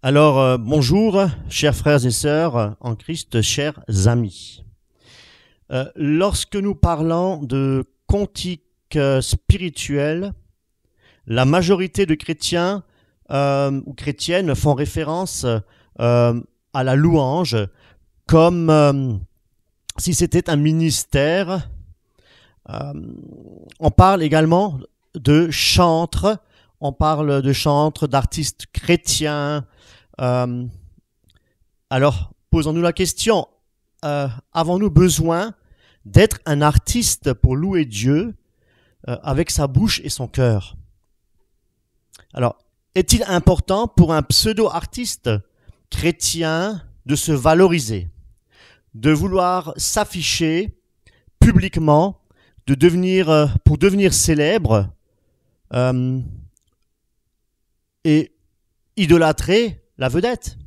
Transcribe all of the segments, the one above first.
Bonjour, chers frères et sœurs en Christ, chers amis. Lorsque nous parlons de cantiques spirituels, la majorité de chrétiens ou chrétiennes font référence à la louange comme si c'était un ministère. On parle également de chantres, on parle de chantres, d'artistes chrétiens. Alors, posons-nous la question, avons-nous besoin d'être un artiste pour louer Dieu avec sa bouche et son cœur? Alors, est-il important pour un pseudo-artiste chrétien de se valoriser, de vouloir s'afficher publiquement, pour devenir célèbre et idolâtrer la vedette?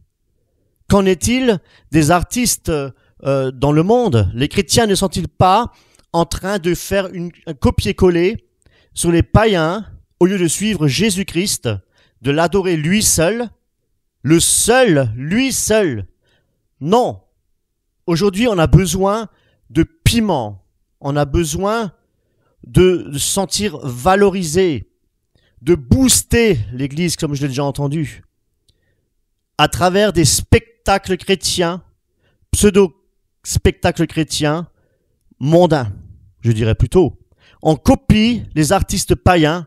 Qu'en est-il des artistes dans le monde? Les chrétiens ne sont-ils pas en train de faire un copier-coller sur les païens au lieu de suivre Jésus-Christ, de l'adorer lui seul, lui seul? Non. Aujourd'hui, on a besoin de piment. On a besoin de se sentir valorisé, de booster l'Église, comme je l'ai déjà entendu, à travers des spectacles chrétiens, pseudo-spectacles chrétiens, mondains, je dirais plutôt. On copie les artistes païens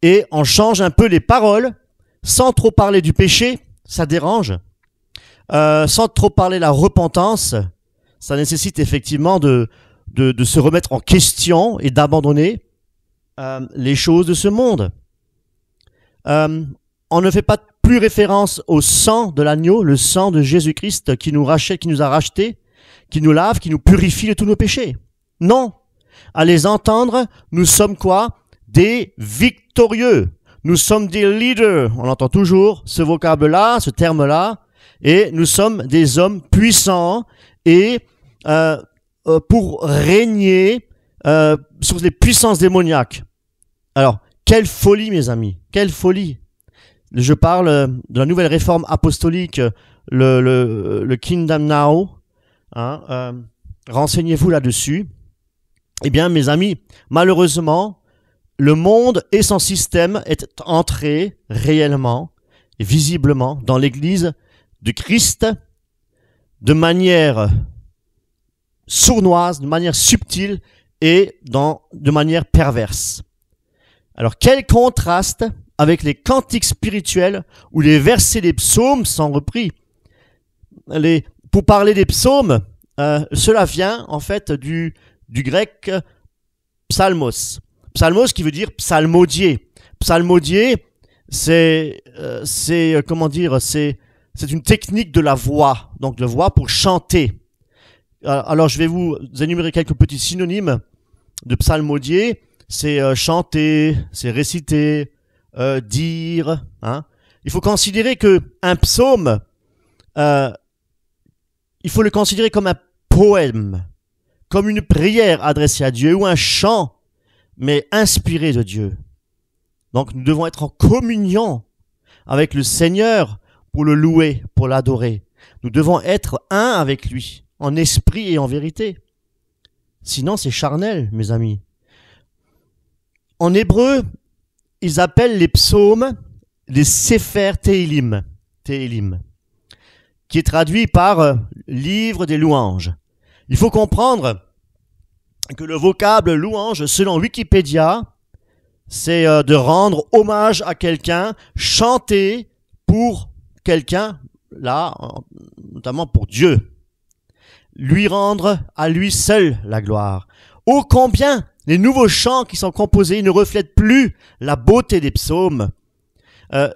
et on change un peu les paroles, sans trop parler du péché, ça dérange, sans trop parler de la repentance, ça nécessite effectivement de se remettre en question et d'abandonner les choses de ce monde. On ne fait pas plus référence au sang de l'agneau, le sang de Jésus-Christ qui nous rachète, qui nous a rachetés, qui nous lave, qui nous purifie de tous nos péchés. Non. À les entendre, nous sommes quoi? Des victorieux. Nous sommes des leaders. On entend toujours ce vocable-là, ce terme-là. Et nous sommes des hommes puissants et pour régner sur les puissances démoniaques. Alors, quelle folie, mes amis, quelle folie. Je parle de la nouvelle réforme apostolique, le Kingdom Now. Renseignez-vous là-dessus. Eh bien, mes amis, malheureusement, le monde et son système est entré réellement et visiblement dans l'Église de Christ de manière sournoise, de manière subtile et de manière perverse. Alors, quel contraste avec les cantiques spirituels où les versets des psaumes sont repris. Pour parler des psaumes, cela vient en fait du grec psalmos. Psalmos qui veut dire psalmodier. Psalmodier, c'est une technique de la voix, donc de voix pour chanter. Alors je vais vous énumérer quelques petits synonymes de psalmodier. C'est chanter, c'est réciter, dire. Il faut considérer que un psaume, il faut le considérer comme un poème, comme une prière adressée à Dieu ou un chant, mais inspiré de Dieu. Donc nous devons être en communion avec le Seigneur pour le louer, pour l'adorer. Nous devons être un avec lui, en esprit et en vérité. Sinon c'est charnel, mes amis. En hébreu, ils appellent les psaumes les Sefer Tehilim, qui est traduit par livre des louanges. Il faut comprendre que le vocable louange, selon Wikipédia, c'est de rendre hommage à quelqu'un, chanter pour quelqu'un, là, notamment pour Dieu. Lui rendre à lui seul la gloire. Ô combien les nouveaux chants qui sont composés ne reflètent plus la beauté des psaumes.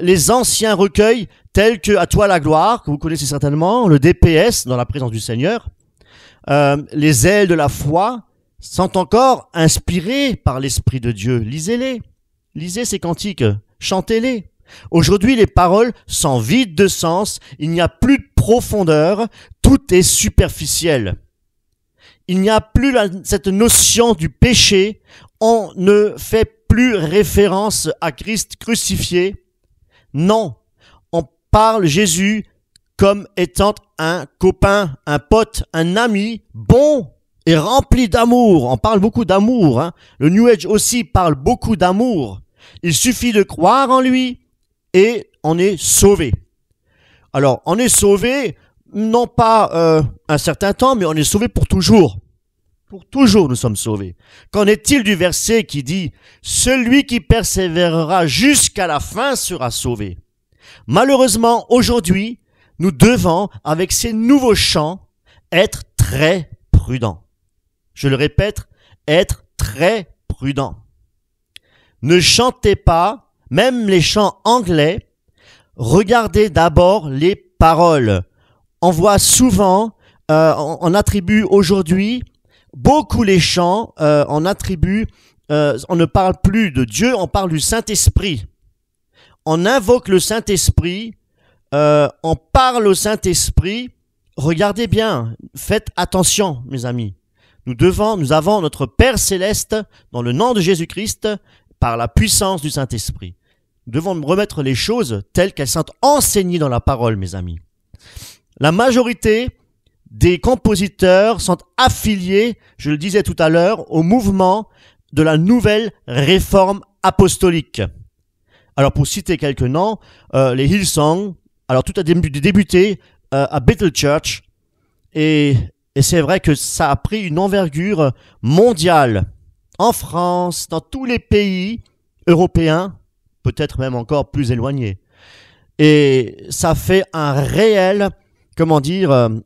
Les anciens recueils tels que À toi la gloire, que vous connaissez certainement, le DPS, dans la présence du Seigneur, les ailes de la foi, sont encore inspirés par l'Esprit de Dieu. Lisez-les, lisez ces cantiques, chantez-les. Aujourd'hui, les paroles sont vides de sens, il n'y a plus de profondeur, tout est superficiel. Il n'y a plus cette notion du péché, on ne fait plus référence à Christ crucifié. Non, on parle Jésus comme étant un copain, un pote, un ami bon et rempli d'amour. On parle beaucoup d'amour, hein. Le New Age aussi parle beaucoup d'amour. Il suffit de croire en lui et on est sauvé. Alors, on est sauvé, non pas un certain temps, mais on est sauvé pour toujours. Pour toujours, nous sommes sauvés. Qu'en est-il du verset qui dit « Celui qui persévérera jusqu'à la fin sera sauvé ». Malheureusement, aujourd'hui, nous devons, avec ces nouveaux chants, être très prudents. Je le répète, être très prudents. Ne chantez pas, même les chants anglais, regardez d'abord les paroles. On voit souvent, on attribue aujourd'hui, beaucoup les chants, on attribue, on ne parle plus de Dieu, on parle du Saint-Esprit. On invoque le Saint-Esprit, on parle au Saint-Esprit. Regardez bien, faites attention, mes amis. Nous avons notre Père Céleste dans le nom de Jésus-Christ par la puissance du Saint-Esprit. Nous devons remettre les choses telles qu'elles sont enseignées dans la parole, mes amis. La majorité des compositeurs sont affiliés, je le disais tout à l'heure, au mouvement de la nouvelle réforme apostolique. Alors pour citer quelques noms, les Hillsong, alors tout a débuté à Bethel Church et c'est vrai que ça a pris une envergure mondiale en France, dans tous les pays européens, peut-être même encore plus éloignés. Et ça fait un réel,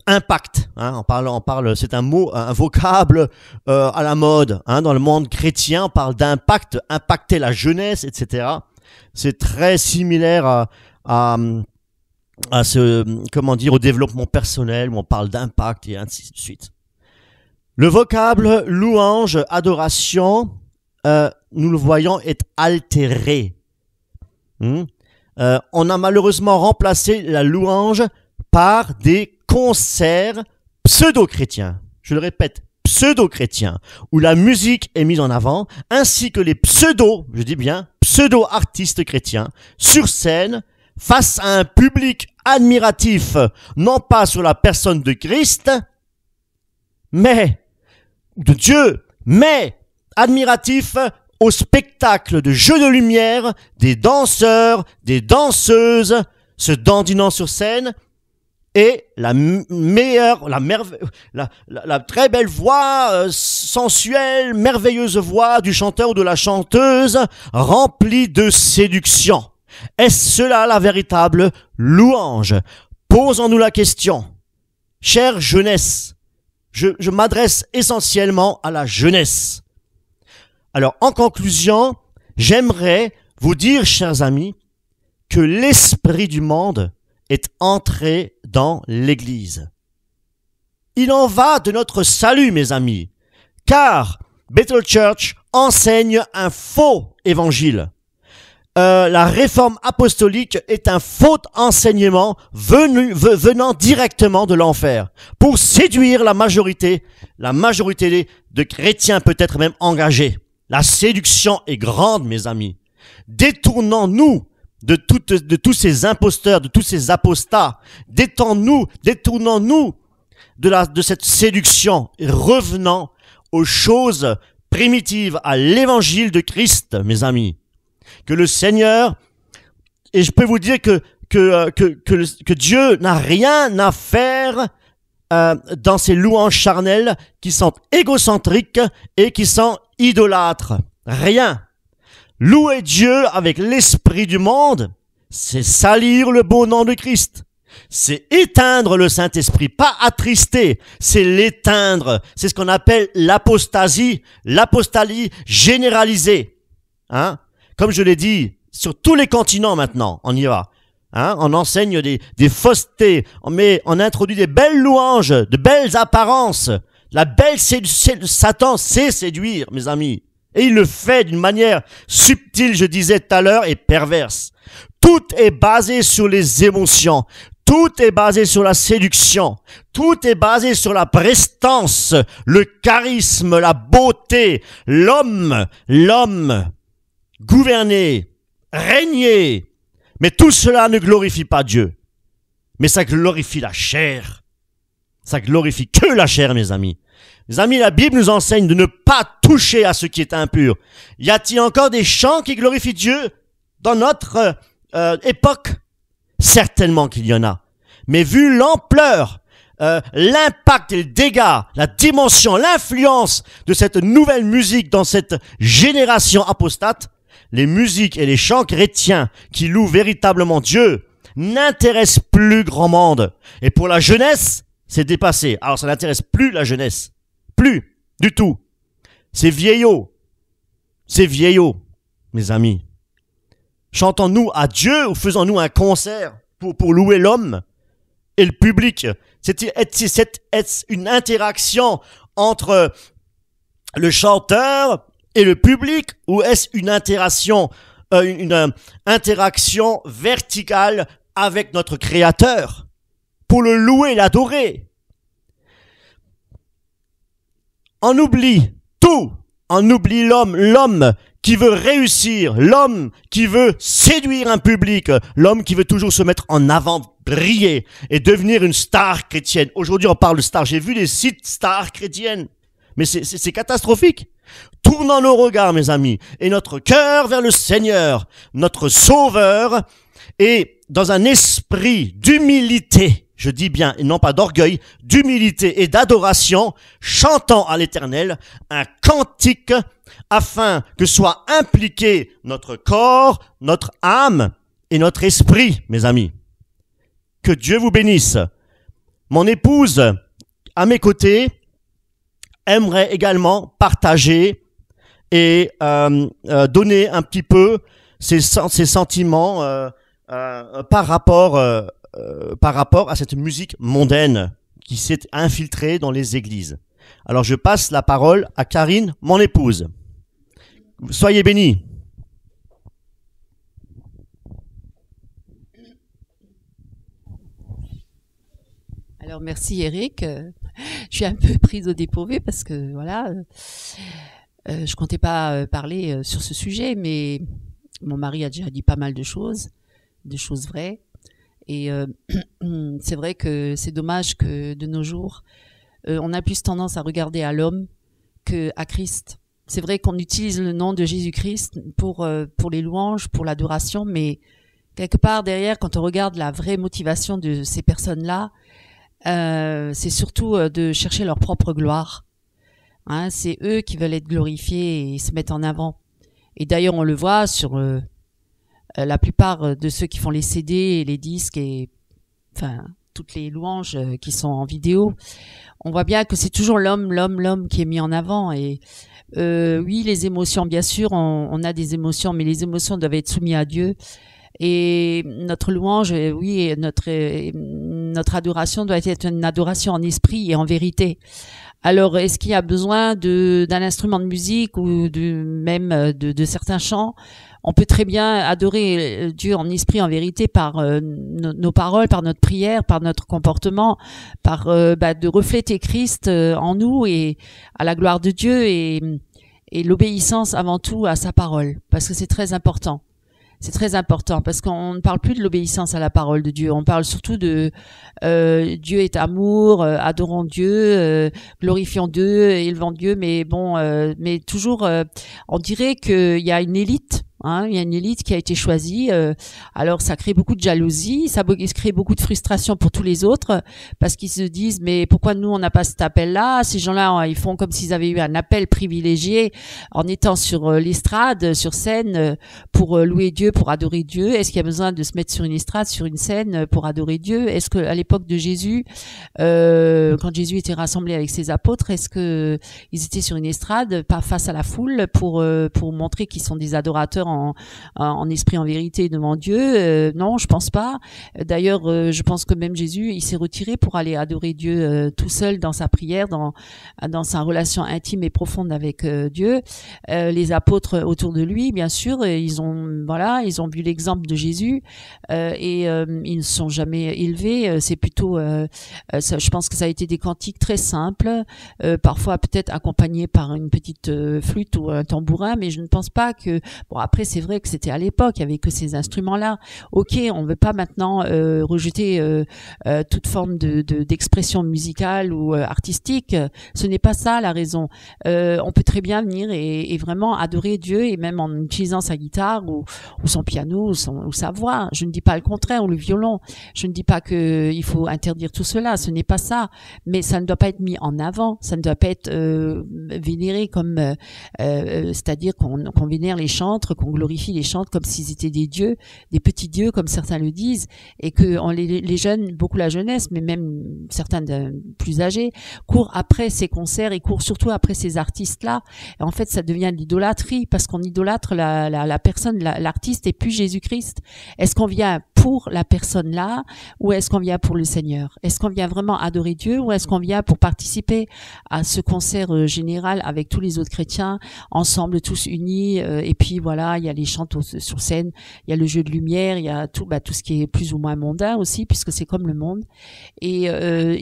impact. Hein, on parle, c'est un mot, un vocable à la mode. Hein, dans le monde chrétien, on parle d'impact, impacter la jeunesse, etc. C'est très similaire au développement personnel où on parle d'impact et ainsi de suite. Le vocable louange, adoration, nous le voyons, est altéré. On a malheureusement remplacé la louange par des concerts pseudo-chrétiens. Je le répète, pseudo-chrétiens, où la musique est mise en avant, ainsi que les pseudo-artistes chrétiens, sur scène, face à un public admiratif, non pas sur la personne de Christ, mais de Dieu, mais admiratif au spectacle de jeux de lumière des danseurs, des danseuses, se dandinant sur scène, et la très belle voix sensuelle, merveilleuse voix du chanteur ou de la chanteuse, remplie de séduction. Est-ce cela la véritable louange? Posons-nous la question. Chère jeunesse, je m'adresse essentiellement à la jeunesse. Alors, en conclusion, j'aimerais vous dire, chers amis, que l'esprit du monde est entré dans l'Église. Il en va de notre salut, mes amis, car Bethel Church enseigne un faux évangile. La réforme apostolique est un faux enseignement venant directement de l'enfer pour séduire la majorité de chrétiens peut-être même engagés. La séduction est grande, mes amis. Détournons-nous de tous ces imposteurs, de tous ces apostats. Détournons-nous de cette séduction et revenons aux choses primitives, à l'évangile de Christ, mes amis. Que le Seigneur, et je peux vous dire que Dieu n'a rien à faire dans ces louanges charnelles qui sont égocentriques et qui sont idolâtres. Rien. Louer Dieu avec l'esprit du monde, c'est salir le beau nom de Christ. C'est éteindre le Saint-Esprit, pas attrister, c'est l'éteindre. C'est ce qu'on appelle l'apostasie généralisée. Hein? Comme je l'ai dit, sur tous les continents maintenant, on y va. Hein? On enseigne des faussetés, on introduit des belles louanges, de belles apparences. Satan sait séduire, mes amis. Et il le fait d'une manière subtile, je disais tout à l'heure, et perverse. Tout est basé sur les émotions. Tout est basé sur la séduction. Tout est basé sur la prestance, le charisme, la beauté. L'homme, gouverner, régner, Mais tout cela ne glorifie pas Dieu. Mais ça glorifie la chair. Ça glorifie que la chair, mes amis. Mes amis, la Bible nous enseigne de ne pas toucher à ce qui est impur. Y a-t-il encore des chants qui glorifient Dieu dans notre époque? Certainement qu'il y en a. Mais vu l'ampleur, l'impact et le dégât, la dimension, l'influence de cette nouvelle musique dans cette génération apostate, les musiques et les chants chrétiens qui louent véritablement Dieu n'intéressent plus grand monde. Et pour la jeunesse, c'est dépassé. Alors ça n'intéresse plus la jeunesse. Plus du tout. C'est vieillot. C'est vieillot, mes amis. Chantons-nous à Dieu ou faisons-nous un concert pour louer l'homme et le public? C'est une interaction entre le chanteur et le public, ou est-ce une interaction verticale avec notre Créateur pour le louer, l'adorer? On oublie tout. On oublie l'homme qui veut réussir, l'homme qui veut séduire un public, l'homme qui veut toujours se mettre en avant, briller et devenir une star chrétienne. Aujourd'hui, on parle de star. J'ai vu des sites stars chrétiennes, mais c'est catastrophique. Tournons nos regards, mes amis, et notre cœur vers le Seigneur, notre Sauveur, et dans un esprit d'humilité, je dis bien, et non pas d'orgueil, d'humilité et d'adoration, chantant à l'Éternel un cantique afin que soit impliqué notre corps, notre âme et notre esprit, mes amis. Que Dieu vous bénisse. Mon épouse, à mes côtés, aimerait également partager et donner un petit peu ses sentiments par rapport à cette musique mondaine qui s'est infiltrée dans les églises. Alors je passe la parole à Karine, mon épouse. Soyez bénis. Alors merci Eric. Je suis un peu prise au dépourvu parce que voilà, je comptais pas parler sur ce sujet, mais mon mari a déjà dit pas mal de choses vraies. Et c'est vrai que c'est dommage que de nos jours, on a plus tendance à regarder à l'homme qu'à Christ. C'est vrai qu'on utilise le nom de Jésus-Christ pour les louanges, pour l'adoration, mais quelque part derrière, quand on regarde la vraie motivation de ces personnes-là, c'est surtout de chercher leur propre gloire. Hein, c'est eux qui veulent être glorifiés et se mettre en avant. Et d'ailleurs, on le voit sur la plupart de ceux qui font les CD et les disques et enfin toutes les louanges qui sont en vidéo. On voit bien que c'est toujours l'homme qui est mis en avant. Et oui, les émotions, bien sûr, on a des émotions, mais les émotions doivent être soumises à Dieu. Et notre louange, oui, notre adoration doit être une adoration en esprit et en vérité. Alors, est-ce qu'il y a besoin d'un instrument de musique ou même de certains chants? On peut très bien adorer Dieu en esprit, en vérité, par nos paroles, par notre prière, par notre comportement, par de refléter Christ en nous et à la gloire de Dieu et l'obéissance avant tout à sa parole, parce que c'est très important. C'est très important parce qu'on ne parle plus de l'obéissance à la parole de Dieu. On parle surtout de Dieu est amour, adorons Dieu, glorifions Dieu, élevons Dieu. Mais bon, mais toujours, on dirait qu'il y a une élite. Hein, il y a une élite qui a été choisie. Alors ça crée beaucoup de jalousie, ça crée beaucoup de frustration pour tous les autres parce qu'ils se disent mais pourquoi nous on n'a pas cet appel-là? Ces gens-là ils font comme s'ils avaient eu un appel privilégié en étant sur l'estrade, sur scène pour louer Dieu, pour adorer Dieu. Est-ce qu'il y a besoin de se mettre sur une estrade, sur une scène pour adorer Dieu? Est-ce que à l'époque de Jésus, quand Jésus était rassemblé avec ses apôtres, est-ce que ils étaient sur une estrade, pas face à la foule pour montrer qu'ils sont des adorateurs en esprit, en vérité devant Dieu? Non, je pense pas. D'ailleurs, je pense que même Jésus, il s'est retiré pour aller adorer Dieu tout seul dans sa prière, dans sa relation intime et profonde avec Dieu. Les apôtres autour de lui, bien sûr, ils ont vu l'exemple de Jésus et ils ne sont jamais élevés. C'est plutôt, je pense que ça a été des cantiques très simples, parfois peut-être accompagnés par une petite flûte ou un tambourin, mais je ne pense pas que bon après après, c'est vrai que c'était à l'époque, il y avait que ces instruments-là. Ok, on ne veut pas maintenant rejeter toute forme d'expression musicale ou artistique. Ce n'est pas ça la raison. On peut très bien venir et vraiment adorer Dieu, et même en utilisant sa guitare ou son piano ou sa voix. Je ne dis pas le contraire, ou le violon. Je ne dis pas qu'il faut interdire tout cela. Ce n'est pas ça. Mais ça ne doit pas être mis en avant. Ça ne doit pas être vénéré comme, c'est-à-dire qu'on vénère les chantres, qu'on glorifie les chantres comme s'ils étaient des dieux, des petits dieux comme certains le disent, et que les jeunes, beaucoup la jeunesse, mais même certains plus âgés, courent après ces concerts et courent surtout après ces artistes-là. Et en fait, ça devient de l'idolâtrie parce qu'on idolâtre la personne, l'artiste, et plus Jésus-Christ. Est-ce qu'on vient pour la personne là, ou est-ce qu'on vient pour le Seigneur? Est-ce qu'on vient vraiment adorer Dieu, ou est-ce qu'on vient pour participer à ce concert général avec tous les autres chrétiens, ensemble, tous unis, et puis voilà, il y a les chants sur scène, il y a le jeu de lumière, il y a tout ce qui est plus ou moins mondain aussi, puisque c'est comme le monde. Et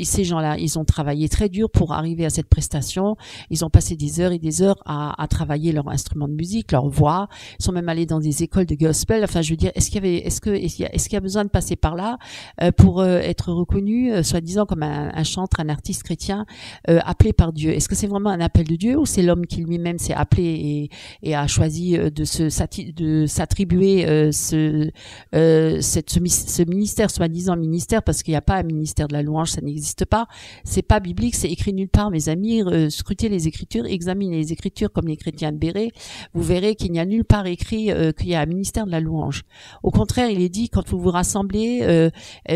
ces gens-là, ils ont travaillé très dur pour arriver à cette prestation. Ils ont passé des heures et des heures à travailler leur instrument de musique, leur voix. Ils sont même allés dans des écoles de gospel. Enfin, je veux dire, est-ce qu'il y a besoin de passer par là pour être reconnu, soi-disant comme un chantre, un artiste chrétien appelé par Dieu? Est-ce que c'est vraiment un appel de Dieu, ou c'est l'homme qui lui-même s'est appelé et a choisi de s'attribuer ce ministère, soi-disant ministère, parce qu'il n'y a pas un ministère de la louange, ça n'existe pas. C'est pas biblique, c'est écrit nulle part, mes amis. Scrutez les Écritures, examinez les Écritures comme les chrétiens de Béret. Vous verrez qu'il n'y a nulle part écrit qu'il y a un ministère de la louange. Au contraire, il est dit, quand vous vous rassemblez,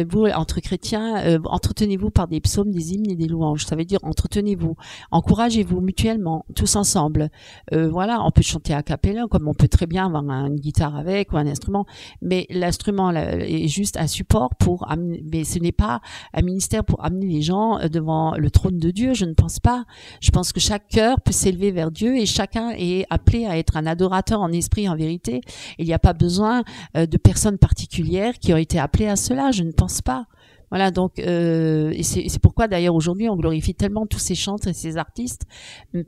vous, entre chrétiens, entretenez-vous par des psaumes, des hymnes et des louanges. Ça veut dire entretenez-vous, encouragez-vous mutuellement, tous ensemble. Voilà, on peut chanter a cappella, comme on peut très bien avoir une guitare avec ou un instrument, mais l'instrument est juste un support pour amener, mais ce n'est pas un ministère pour amener les gens devant le trône de Dieu, je ne pense pas. Je pense que chaque cœur peut s'élever vers Dieu et chacun est appelé à être un adorateur en esprit, en vérité. Il n'y a pas besoin de personnes particulières qui ont été appelées à cela, je ne pense pas. Voilà, donc et c'est pourquoi d'ailleurs aujourd'hui on glorifie tellement tous ces chantres et ces artistes,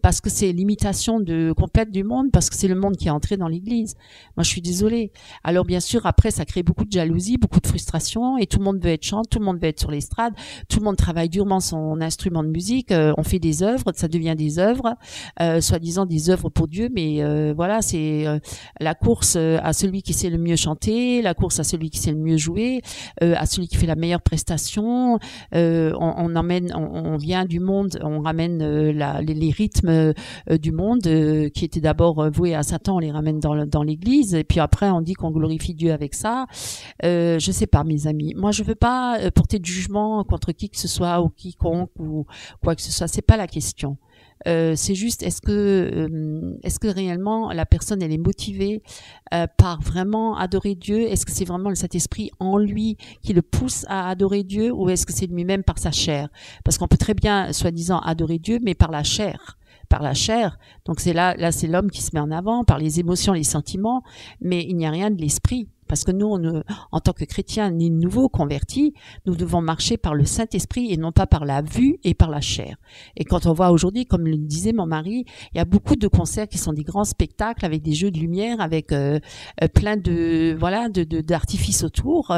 parce que c'est l'imitation complète du monde, parce que c'est le monde qui est entré dans l'Église. Moi je suis désolée. Alors bien sûr après ça crée beaucoup de jalousie, beaucoup de frustration, et tout le monde veut être chanteur, tout le monde veut être sur l'estrade, tout le monde travaille durement son instrument de musique, on fait des œuvres, ça devient des œuvres, soi-disant des œuvres pour Dieu, mais voilà, c'est la course à celui qui sait le mieux chanter, la course à celui qui sait le mieux jouer, à celui qui fait la meilleure prestation. On vient du monde, on ramène les rythmes du monde qui étaient d'abord voués à Satan, on les ramène dans l'Église, et puis après on dit qu'on glorifie Dieu avec ça. Je sais pas, mes amis. Moi, je veux pas porter de jugement contre qui que ce soit ou quiconque ou quoi que ce soit. C'est pas la question. C'est juste, est-ce que réellement la personne elle est motivée par vraiment adorer Dieu? Est-ce que c'est vraiment le Saint-Esprit en lui qui le pousse à adorer Dieu, ou est-ce que c'est lui-même par sa chair? Parce qu'on peut très bien, soi-disant, adorer Dieu, mais par la chair. Par la chair. Donc c'est là c'est l'homme qui se met en avant, par les émotions, les sentiments, mais il n'y a rien de l'esprit. Parce que nous, en tant que chrétiens, ni nouveaux convertis, nous devons marcher par le Saint-Esprit et non pas par la vue et par la chair. Et quand on voit aujourd'hui, comme le disait mon mari, il y a beaucoup de concerts qui sont des grands spectacles avec des jeux de lumière, avec plein d'artifices autour,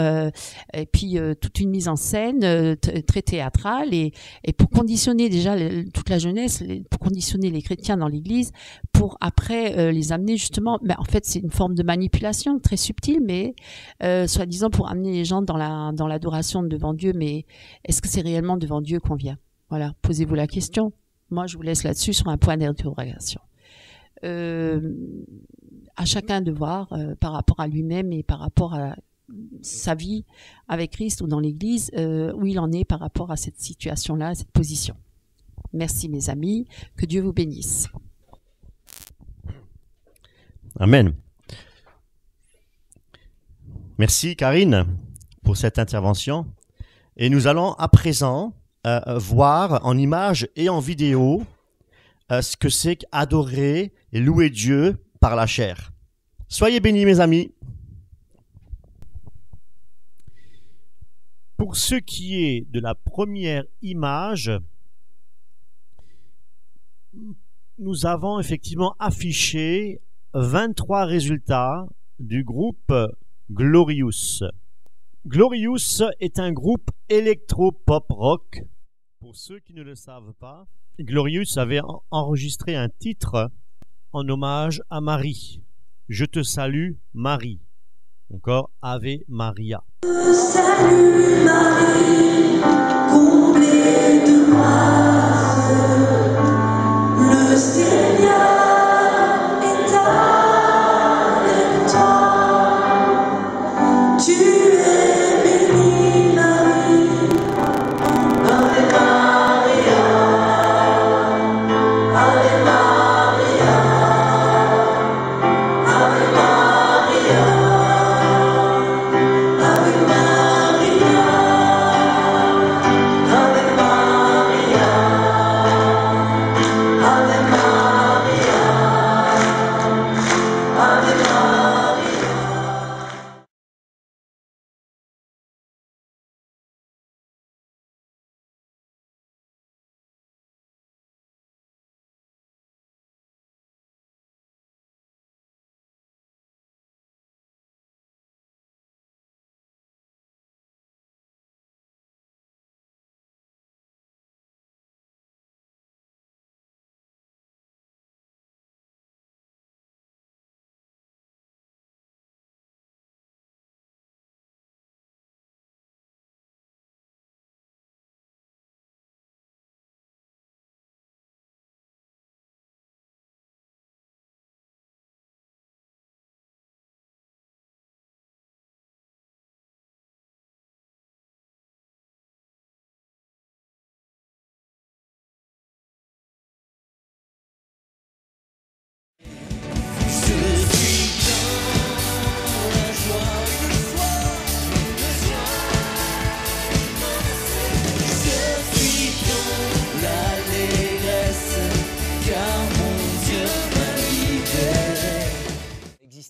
et puis toute une mise en scène très théâtrale, et pour conditionner déjà toute la jeunesse, pour conditionner les chrétiens dans l'Église, pour après les amener justement. Mais en fait, c'est une forme de manipulation très subtile, mais soi-disant pour amener les gens dans l'adoration devant Dieu. Mais est-ce que c'est réellement devant Dieu qu'on vient? Voilà, posez-vous la question. Moi, je vous laisse là-dessus sur un point d'interrogation. À chacun de voir par rapport à lui-même et par rapport à sa vie avec Christ ou dans l'Église, où il en est par rapport à cette situation-là, à cette position. Merci mes amis, que Dieu vous bénisse. Amen. Merci Karine pour cette intervention. Et nous allons à présent voir en images et en vidéo ce que c'est qu'adorer et louer Dieu par la chair. Soyez bénis mes amis. Pour ce qui est de la première image, nous avons effectivement affiché 23 résultats du groupe Glorious. Glorious est un groupe électro-pop-rock. Pour ceux qui ne le savent pas, Glorious avait enregistré un titre en hommage à Marie. Je te salue, Marie. Encore Ave Maria. Salut Marie, comblée de grâce, le Seigneur est avec toi. Tu es bénie Marie, Ave Maria, Ave Maria, Ave Maria.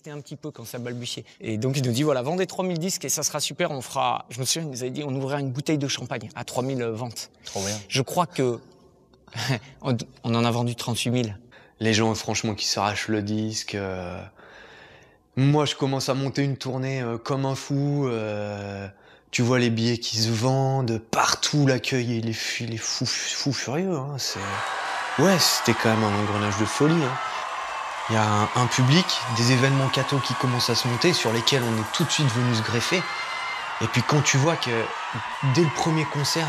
Un petit peu quand ça balbutiait. Et donc il nous dit voilà, vendez 3000 disques et ça sera super, on fera, je me souviens, il nous avait dit on ouvrira une bouteille de champagne à 3000 ventes. Trop bien. Je crois que on en a vendu 38 000. Les gens franchement qui s'arrachent le disque. Moi je commence à monter une tournée comme un fou. Tu vois les billets qui se vendent partout, l'accueil il est fou furieux. Hein. Ouais, c'était quand même un engrenage de folie. Hein. Il y a un public, des événements cathos qui commencent à se monter, sur lesquels on est tout de suite venu se greffer. Et puis quand tu vois que dès le premier concert,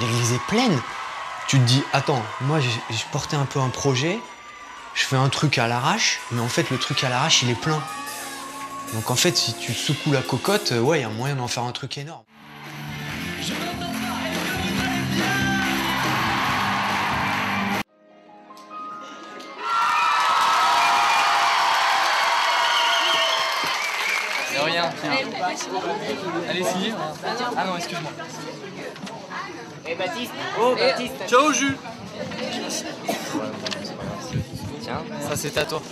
l'église est pleine, tu te dis, attends, moi je portais un peu un projet, je fais un truc à l'arrache, mais en fait le truc à l'arrache il est plein. Donc en fait si tu secoues la cocotte, ouais, il y a moyen d'en faire un truc énorme. Rien, tiens. Allez-y. Ah non, excuse-moi. Baptiste. Oh, Baptiste. Ciao, Jules. Tiens, ça c'est à toi.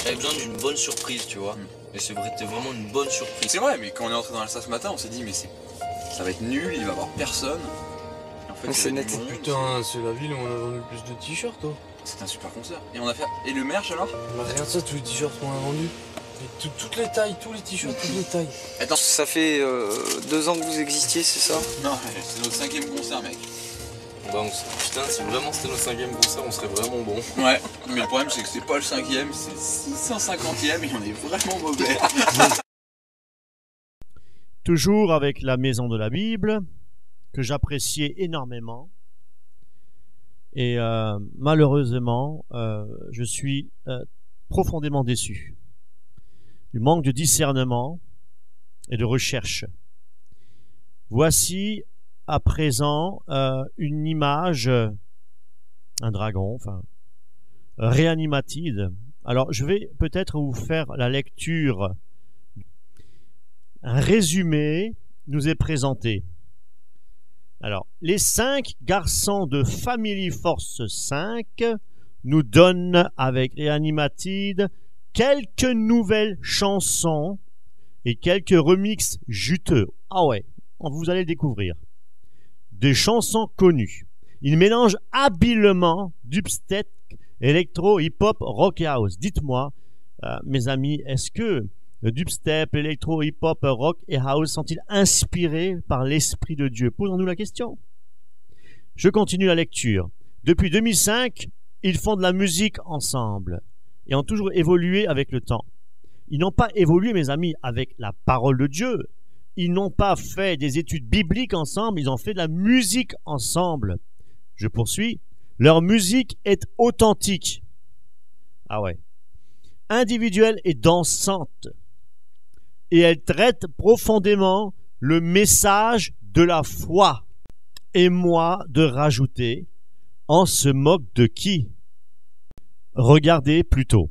J'avais besoin d'une bonne surprise, tu vois. Et c'était vraiment une bonne surprise. C'est vrai, mais quand on est entré dans la salle ce matin, on s'est dit, mais ça va être nul, il va y avoir personne. Et en fait, c'est net. Putain, c'est la ville où on a vendu le plus de t-shirts, toi. C'était un super concert. Et on a fait. Et le merch alors? Bah, regarde ça, tous les t-shirts qu'on a vendus. Et toutes les tailles, tous les t-shirts, toutes les tailles. Attends, Ça fait 2 ans que vous existiez, c'est ça? non, c'est notre 5e concert, mec. Bon, putain, si vraiment c'était notre 5e concert, on serait vraiment bon. Ouais, mais le problème c'est que c'est pas le 5e, c'est 650e et on est vraiment mauvais. Toujours avec la Maison de la Bible, que j'appréciais énormément. Et malheureusement, je suis profondément déçu du manque de discernement et de recherche. Voici à présent une image, un dragon, enfin, réanimatide. Alors, je vais peut-être vous faire la lecture. Un résumé nous est présenté. Alors, les 5 garçons de Family Force 5 nous donnent avec Réanimatide quelques nouvelles chansons et quelques remixes juteux. Ah ouais, vous allez découvrir. Des chansons connues. Ils mélangent habilement dubstep électro, hip-hop, rock et house. Dites-moi, mes amis, est-ce que le dubstep, l'électro, hip-hop, rock et house sont-ils inspirés par l'Esprit de Dieu? Posons-nous la question. Je continue la lecture. Depuis 2005, ils font de la musique ensemble et ont toujours évolué avec le temps. Ils n'ont pas évolué, mes amis, avec la parole de Dieu. Ils n'ont pas fait des études bibliques ensemble, ils ont fait de la musique ensemble. Je poursuis. Leur musique est authentique. Ah ouais. Individuelle et dansante. Et elle traite profondément le message de la foi. Et moi de rajouter, on se moque de qui? Regardez plutôt.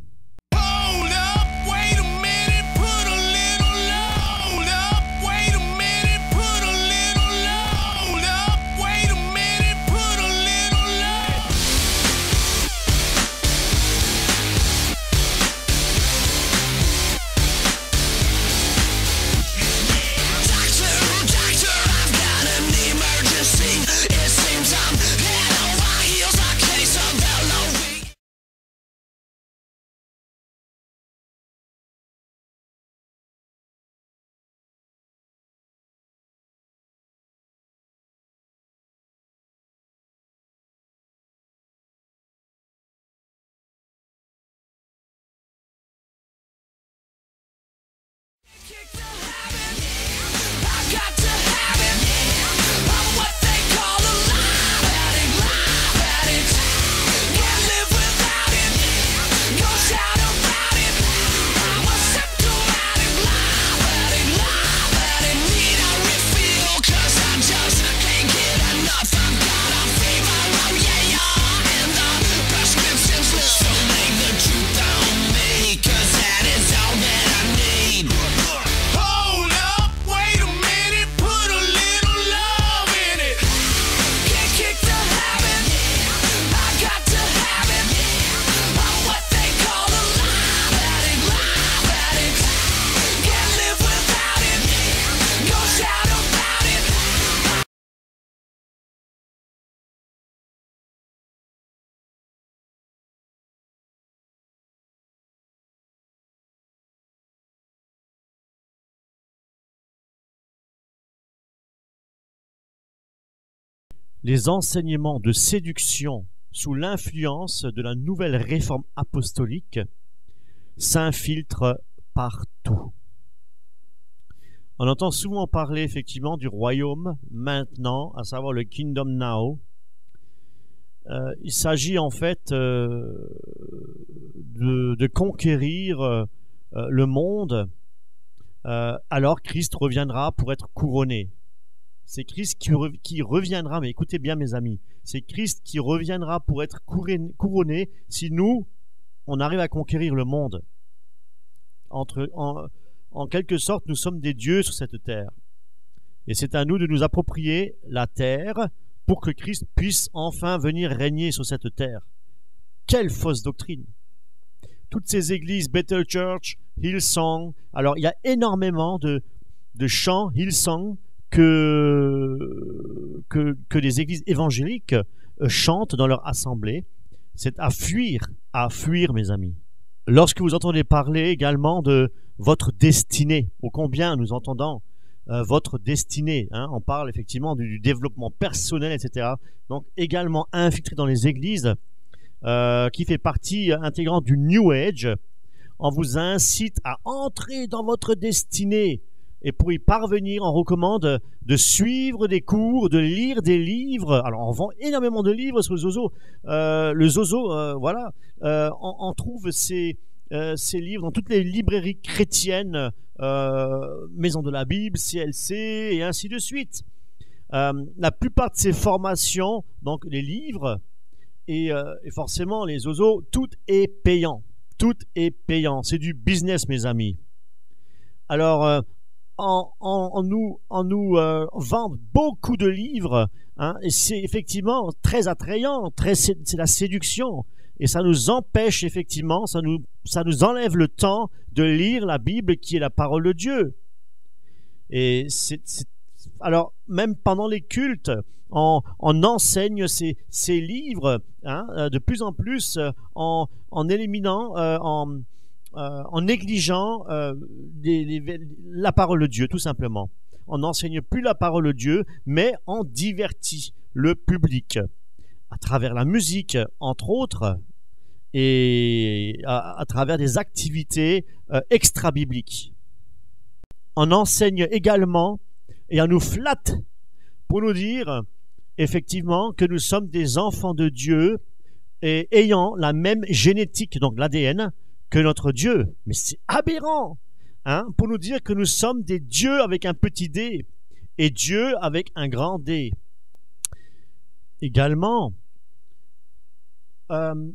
Les enseignements de séduction sous l'influence de la nouvelle réforme apostolique s'infiltrent partout. On entend souvent parler effectivement du royaume maintenant, à savoir le Kingdom Now. Il s'agit en fait de conquérir le monde alors Christ reviendra pour être couronné. C'est Christ qui reviendra, mais écoutez bien mes amis, c'est Christ qui reviendra pour être couronné si nous, on arrive à conquérir le monde. En quelque sorte, nous sommes des dieux sur cette terre. Et c'est à nous de nous approprier la terre pour que Christ puisse enfin venir régner sur cette terre. Quelle fausse doctrine! Toutes ces églises, Bethel Church, Hillsong, alors il y a énormément de chants Hillsong que les églises évangéliques chantent dans leur assemblée. C'est à fuir mes amis. Lorsque vous entendez parler également de votre destinée, ô combien nous entendons votre destinée, hein, on parle effectivement du développement personnel, etc. Donc également infiltré dans les églises, qui fait partie intégrante du New Age. On vous incite à entrer dans votre destinée. Et pour y parvenir, on recommande de suivre des cours, de lire des livres. Alors, on vend énormément de livres sur le Zozo. Voilà. On trouve ces livres dans toutes les librairies chrétiennes, Maison de la Bible, CLC, et ainsi de suite. La plupart de ces formations, donc les livres, et forcément les Zozo, tout est payant. Tout est payant. C'est du business, mes amis. Alors, on nous vend beaucoup de livres, hein, et c'est effectivement très attrayant, c'est la séduction, et ça nous empêche effectivement, ça nous enlève le temps de lire la Bible qui est la parole de Dieu. Et Alors, même pendant les cultes, on enseigne ces livres de plus en plus en éliminant, en négligeant la parole de Dieu, tout simplement. On n'enseigne plus la parole de Dieu, mais on divertit le public à travers la musique, entre autres, et à travers des activités extra-bibliques. On enseigne également et on nous flatte pour nous dire effectivement que nous sommes des enfants de Dieu et ayant la même génétique, donc l'ADN, que notre Dieu. Mais c'est aberrant, pour nous dire que nous sommes des dieux avec un petit d et Dieu avec un grand D. Également, ils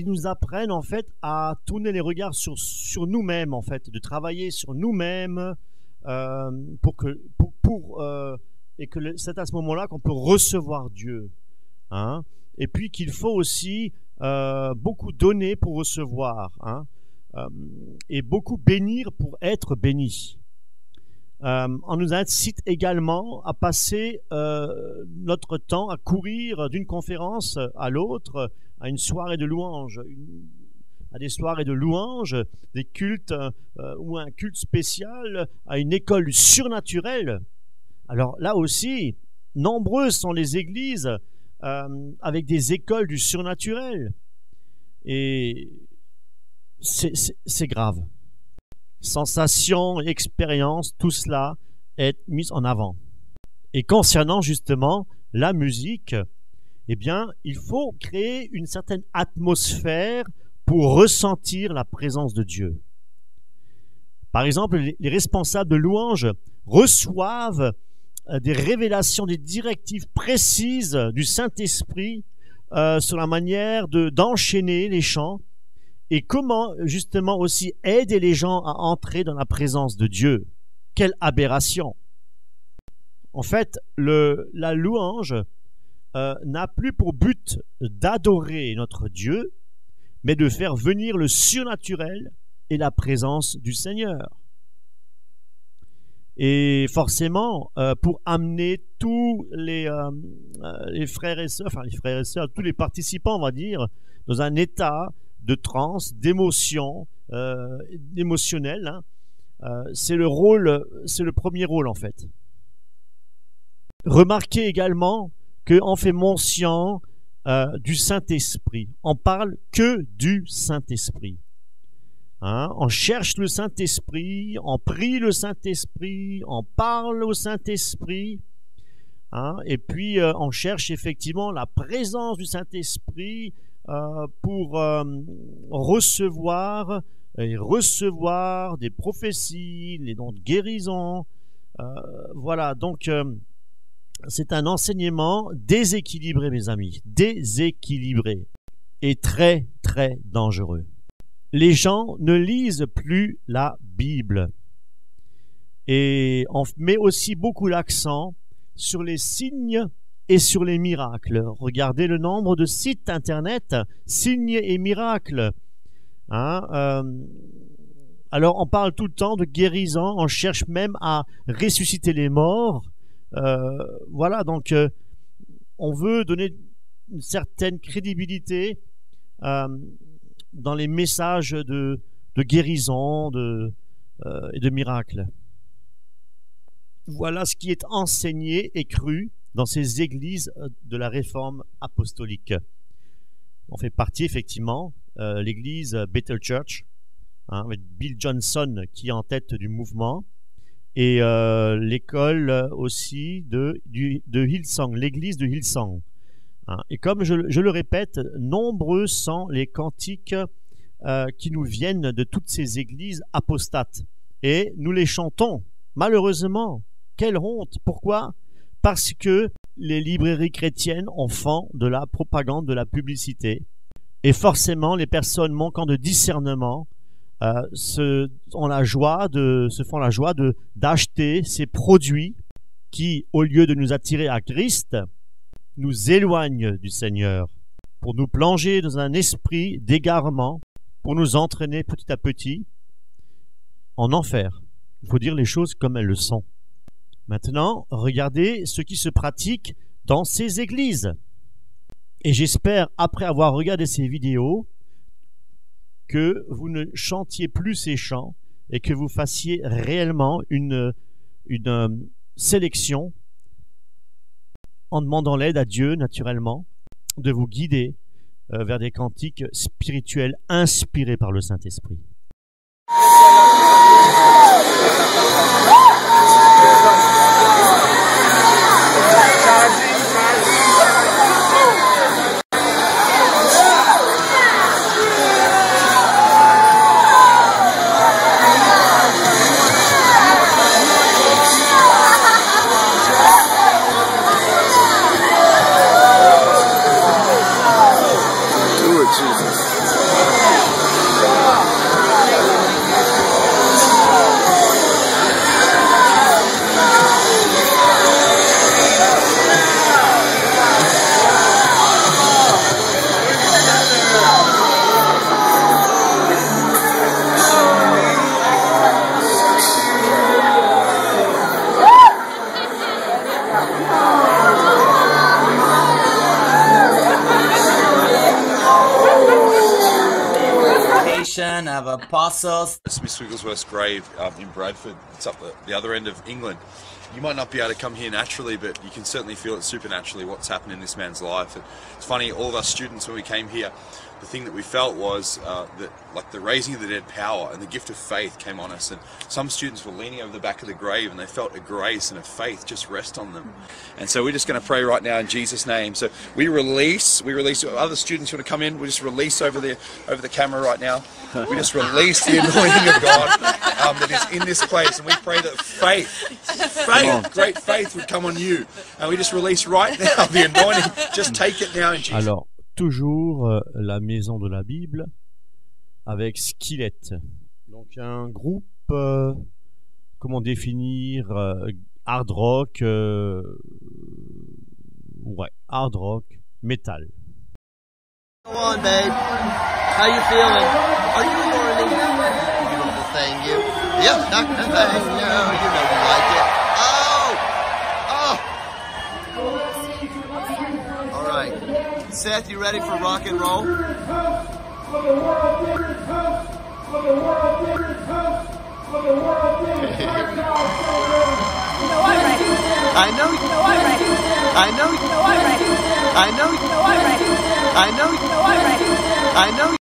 nous apprennent en fait à tourner les regards sur nous-mêmes, en fait, de travailler sur nous-mêmes et que c'est à ce moment-là qu'on peut recevoir Dieu. Et puis qu'il faut aussi beaucoup donner pour recevoir, et beaucoup bénir pour être béni. On nous incite également à passer notre temps à courir d'une conférence à l'autre, à une soirée de louange, à des soirées de louange, des cultes ou un culte spécial, à une école surnaturelle. Alors là aussi, nombreuses sont les églises avec des écoles du surnaturel. Et c'est grave. Sensation, expérience, tout cela est mis en avant. Et concernant justement la musique, eh bien, il faut créer une certaine atmosphère pour ressentir la présence de Dieu. Par exemple, les responsables de louange reçoivent des révélations, des directives précises du Saint-Esprit sur la manière d'enchaîner les chants et comment justement aussi aider les gens à entrer dans la présence de Dieu. Quelle aberration! En fait, la louange n'a plus pour but d'adorer notre Dieu, mais de faire venir le surnaturel et la présence du Seigneur. Et forcément, pour amener tous les frères et sœurs, tous les participants, on va dire, dans un état de transe, d'émotion, émotionnel, c'est le premier rôle en fait. Remarquez également qu'on fait mention du Saint-Esprit. On parle que du Saint-Esprit. On cherche le Saint-Esprit, on prie le Saint-Esprit, on parle au Saint-Esprit, et puis on cherche effectivement la présence du Saint-Esprit pour recevoir des prophéties, les dons de guérison. Voilà, donc c'est un enseignement déséquilibré, mes amis, déséquilibré et très, très dangereux. Les gens ne lisent plus la Bible. Et on met aussi beaucoup l'accent sur les signes et sur les miracles. Regardez le nombre de sites internet, signes et miracles. Alors on parle tout le temps de guérison, on cherche même à ressusciter les morts. Voilà, donc on veut donner une certaine crédibilité dans les messages de guérison et de miracles. Voilà ce qui est enseigné et cru dans ces églises de la réforme apostolique. On fait partie effectivement, l'église Bethel Church, avec Bill Johnson qui est en tête du mouvement, et l'école aussi de Hillsong, l'église de Hillsong. Et comme je le répète, nombreux sont les cantiques qui nous viennent de toutes ces églises apostates. Et nous les chantons. Malheureusement, quelle honte! Pourquoi? Parce que les librairies chrétiennes en font de la propagande, de la publicité. Et forcément, les personnes manquant de discernement se font la joie d'acheter ces produits qui, au lieu de nous attirer à Christ, nous éloignent du Seigneur, pour nous plonger dans un esprit d'égarement, pour nous entraîner petit à petit en enfer. Il faut dire les choses comme elles le sont. Maintenant, regardez ce qui se pratique dans ces églises. Et j'espère, après avoir regardé ces vidéos, que vous ne chantiez plus ces chants et que vous fassiez réellement une sélection en demandant l'aide à Dieu, naturellement, de vous guider vers des cantiques spirituels inspirés par le Saint-Esprit. Of apostles. Smith Wigglesworth's grave in Bradford. It's up the other end of England. You might not be able to come here naturally, but you can certainly feel it supernaturally what's happened in this man's life. And it's funny, all of us students, when we came here, the thing that we felt was that like the raising of the dead power and the gift of faith came on us, and some students were leaning over the back of the grave and they felt a grace and a faith just rest on them. And so we're just going to pray right now in Jesus' name. So we release other students who want to come in, we'll just release over the camera right now. We just release the anointing of God that is in this place, and we pray that faith, great faith would come on you. And we just release right now the anointing. Just take it now in Jesus. Alors, toujours la maison de la Bible avec Skillet. Donc un groupe, comment définir, hard rock, ouais, hard rock, metal. Come on, babe. How you feeling? Are you learning? Beautiful thing, you. Yep, Dr. Thing. You know you like it. Oh! All right. Seth, you ready for rock and roll? I know you know I'm ready. I know you know I'm ready. I know you know I'm ready. I know you know I'm ready. I know.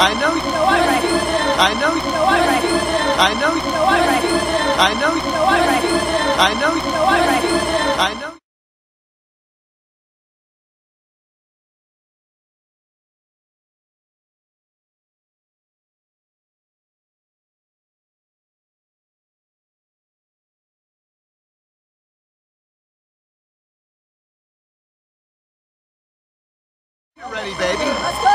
I know you know I'm ready. I know you know I'm ready. I know you know I'm ready. I know you know I'm ready. I know you know I'm ready. I know. You're ready, baby. Let's go.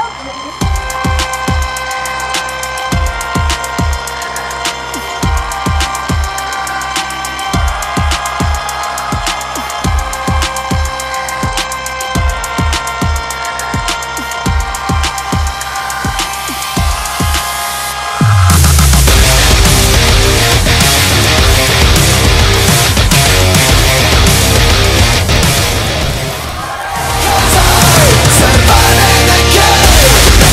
Surviving the game.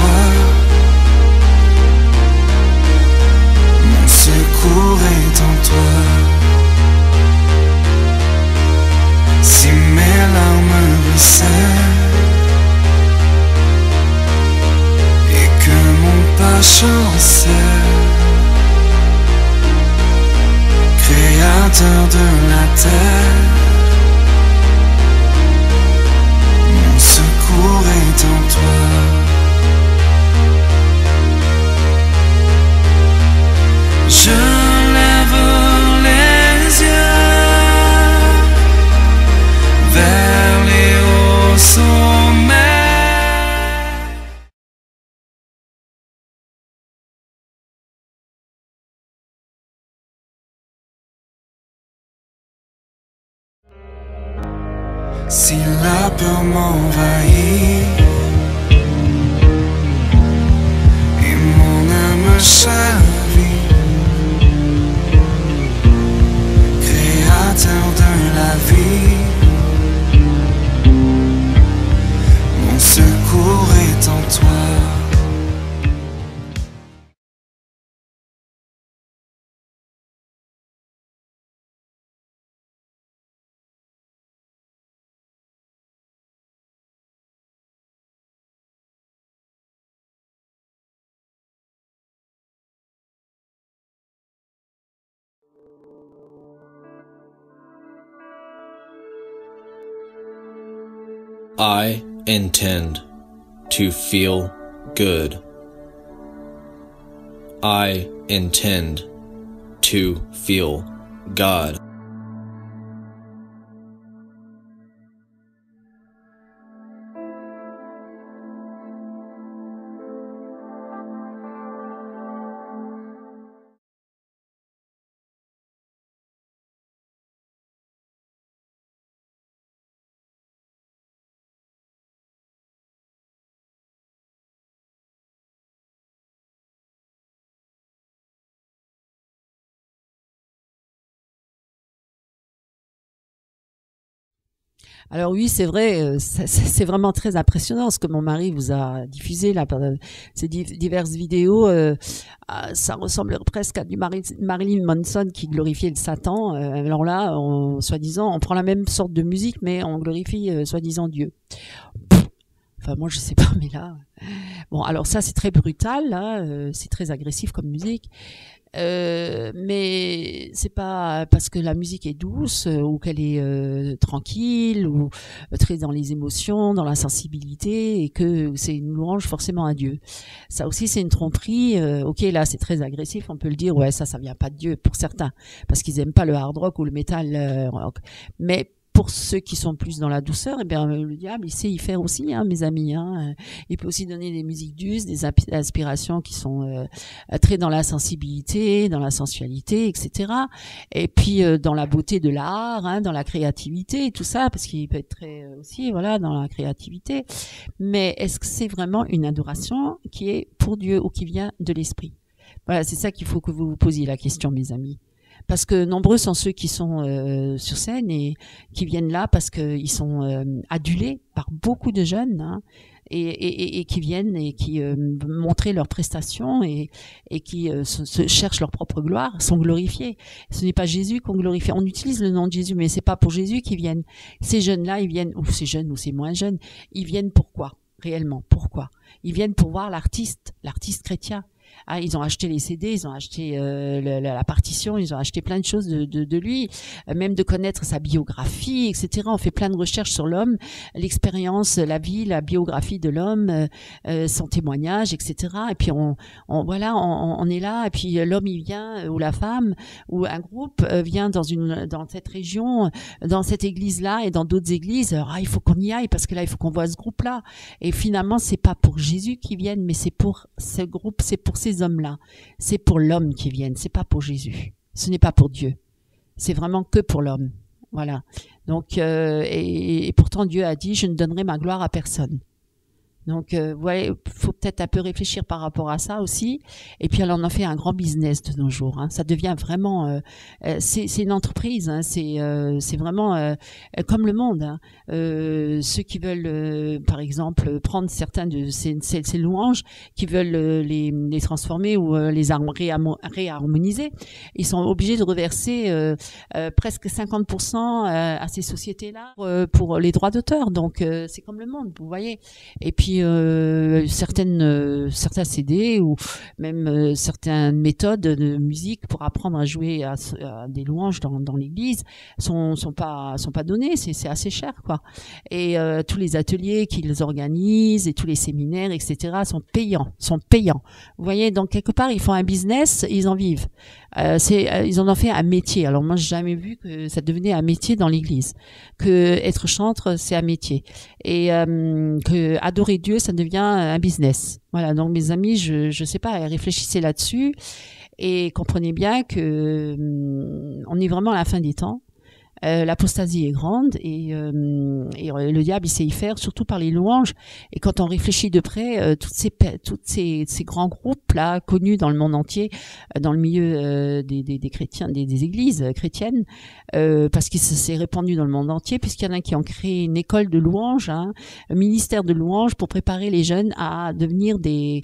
toi. Mon secours est en toi. Si mes larmes ruissellent et que mon pas chancelle, Créateur de la terre, mon secours est en toi. Je lève les yeux vers les hauts sommets. Si la peur m'envahit et mon âme chavit, Créateur de la vie, mon secours est en toi. I intend to feel good. I intend to feel God. Alors oui, c'est vrai, c'est vraiment très impressionnant ce que mon mari vous a diffusé là, ces diverses vidéos. Ça ressemble presque à du Marilyn Manson qui glorifiait le Satan. Alors là, soi-disant, on prend la même sorte de musique, mais on glorifie soi-disant Dieu. Enfin, moi, je sais pas, mais là... Bon, alors ça, c'est très brutal, là, c'est très agressif comme musique. Mais c'est pas parce que la musique est douce ou qu'elle est tranquille ou très dans les émotions, dans la sensibilité et que c'est une louange forcément à Dieu. Ça aussi c'est une tromperie. Ok, là c'est très agressif, on peut le dire. Ouais, ça vient pas de Dieu pour certains parce qu'ils aiment pas le hard rock ou le metal rock. Mais pour ceux qui sont plus dans la douceur, eh bien, le diable, il sait y faire aussi, hein, mes amis. Hein. Il peut aussi donner des musiques douces, des inspirations qui sont très dans la sensibilité, dans la sensualité, etc. Et puis dans la beauté de l'art, hein, dans la créativité et tout ça, parce qu'il peut être très aussi, voilà, dans la créativité. Mais est-ce que c'est vraiment une adoration qui est pour Dieu ou qui vient de l'esprit? Voilà, c'est ça qu'il faut que vous vous posiez la question, mes amis. Parce que nombreux sont ceux qui sont sur scène et qui viennent là parce qu'ils sont adulés par beaucoup de jeunes hein, et qui viennent et qui montrent leurs prestations et qui se cherchent leur propre gloire, sont glorifiés. Ce n'est pas Jésus qu'on glorifie. On utilise le nom de Jésus, mais c'est pas pour Jésus qu'ils viennent. Ces jeunes-là, ils viennent, ou ces jeunes ou ces moins jeunes, ils viennent pourquoi? Réellement, pourquoi? Ils viennent pour voir l'artiste chrétien. Ah, ils ont acheté les CD, ils ont acheté la partition, ils ont acheté plein de choses de lui, même de connaître sa biographie, etc. On fait plein de recherches sur l'homme, l'expérience, la vie, la biographie de l'homme, son témoignage, etc. Et puis on est là, et puis l'homme il vient ou la femme ou un groupe vient dans cette région, dans cette église-là et dans d'autres églises. Alors, il faut qu'on y aille parce que là il faut qu'on voit ce groupe-là. Et finalement c'est pas pour Jésus qu'ils viennent, mais c'est pour ce groupe, c'est pour ces hommes-là, c'est pour l'homme qui viennent, c'est pas pour Jésus, ce n'est pas pour Dieu, c'est vraiment que pour l'homme, voilà. Donc et pourtant Dieu a dit je ne donnerai ma gloire à personne. Donc ouais, faut peut-être un peu réfléchir par rapport à ça aussi. Et puis elle en a fait un grand business de nos jours. Hein. Ça devient vraiment, c'est une entreprise. Hein. C'est vraiment comme le monde. Hein. Ceux qui veulent, par exemple, prendre certains de ces louanges, qui veulent les transformer ou les réharmoniser, ils sont obligés de reverser presque 50% à ces sociétés-là pour les droits d'auteur. Donc c'est comme le monde, vous voyez. Et puis certains CD ou même certaines méthodes de musique pour apprendre à jouer à des louanges dans l'église sont pas données. C'est assez cher, quoi. Et tous les ateliers qu'ils organisent et tous les séminaires, etc. sont payants. Vous voyez, donc quelque part ils font un business, et ils en vivent. Ils en ont fait un métier. Alors moi, j'ai jamais vu que ça devenait un métier dans l'église, que être chantre, c'est un métier, et que adorer Dieu, ça devient un business. Voilà. Donc mes amis, je sais pas, réfléchissez là-dessus et comprenez bien que on est vraiment à la fin des temps. L'apostasie est grande et le diable il sait y faire, surtout par les louanges. Et quand on réfléchit de près, toutes ces grands groupes là connus dans le monde entier, dans le milieu des chrétiens, des églises chrétiennes, parce qu'il s'est répandu dans le monde entier, puisqu'il y en a qui ont créé une école de louanges, hein, un ministère de louanges pour préparer les jeunes à devenir des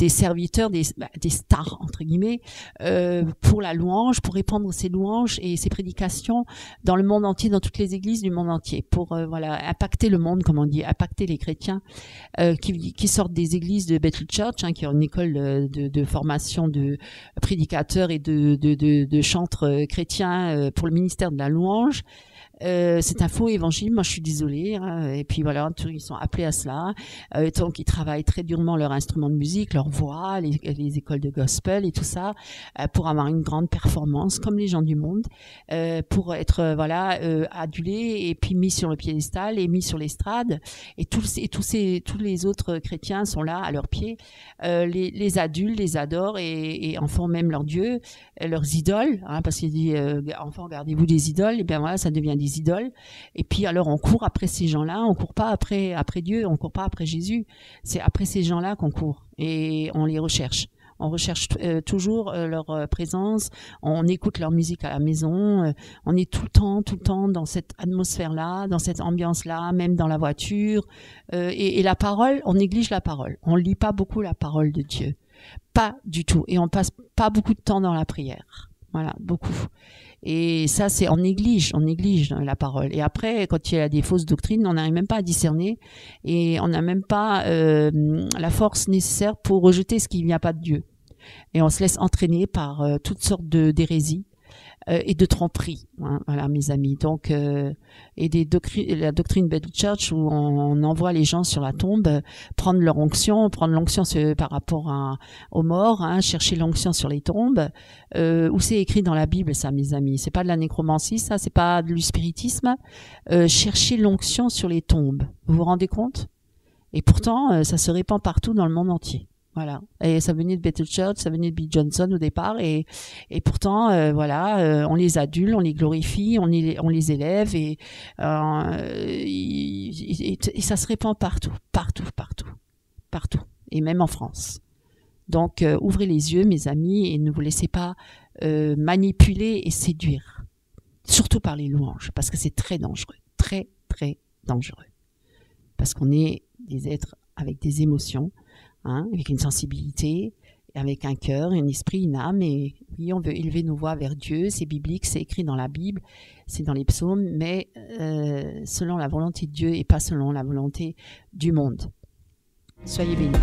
serviteurs, des stars entre guillemets, pour la louange, pour répandre ces louanges et ces prédications dans le monde entier, dans toutes les églises du monde entier, pour voilà, impacter le monde, comme on dit, impacter les chrétiens qui sortent des églises de Bethel Church, hein, qui est une école de formation de prédicateurs et de chantres chrétiens pour le ministère de la louange. C'est un faux évangile, moi je suis désolée, hein. Et puis voilà, ils sont appelés à cela, donc ils travaillent très durement leur instrument de musique, leur voix, les écoles de gospel et tout ça, pour avoir une grande performance comme les gens du monde, pour être adulés et puis mis sur le piédestal et mis sur l'estrade, et tous les autres chrétiens sont là à leurs pieds, les adultes les adorent et en font même leur Dieu, leurs idoles, hein, parce qu'il dit enfants, gardez-vous des idoles, et bien voilà, ça devient des idoles. Et puis alors on court après ces gens-là, on court pas après Dieu, on court pas après Jésus, c'est après ces gens-là qu'on court et on les recherche. On recherche toujours leur présence, on écoute leur musique à la maison, on est tout le temps dans cette atmosphère-là, dans cette ambiance-là, même dans la voiture. Et la parole, on néglige la parole. On lit pas beaucoup la parole de Dieu. Pas du tout. Et on passe pas beaucoup de temps dans la prière. Voilà, beaucoup. Et ça, on néglige la parole. Et après, quand il y a des fausses doctrines, on n'arrive même pas à discerner et on n'a même pas la force nécessaire pour rejeter ce qui vient pas de Dieu. Et on se laisse entraîner par toutes sortes d'hérésies et de tromperies, hein, voilà mes amis. Donc et la doctrine Bethel Church où on envoie les gens sur la tombe prendre l'onction par rapport aux morts, hein, chercher l'onction sur les tombes, où c'est écrit dans la Bible ça mes amis, c'est pas de la nécromancie ça, c'est pas du spiritisme, chercher l'onction sur les tombes, vous vous rendez compte? Et pourtant ça se répand partout dans le monde entier. Voilà. Et ça venait de Bethel Church, ça venait de Bill Johnson au départ, et pourtant, on les adule, on les glorifie, on les élève, et ça se répand partout, et même en France. Donc, ouvrez les yeux, mes amis, et ne vous laissez pas manipuler et séduire, surtout par les louanges, parce que c'est très dangereux, très, très dangereux. Parce qu'on est des êtres avec des émotions, hein, avec une sensibilité, avec un cœur, un esprit, une âme, et oui, on veut élever nos voix vers Dieu, c'est biblique, c'est écrit dans la Bible, c'est dans les psaumes, mais selon la volonté de Dieu et pas selon la volonté du monde. Soyez bénis.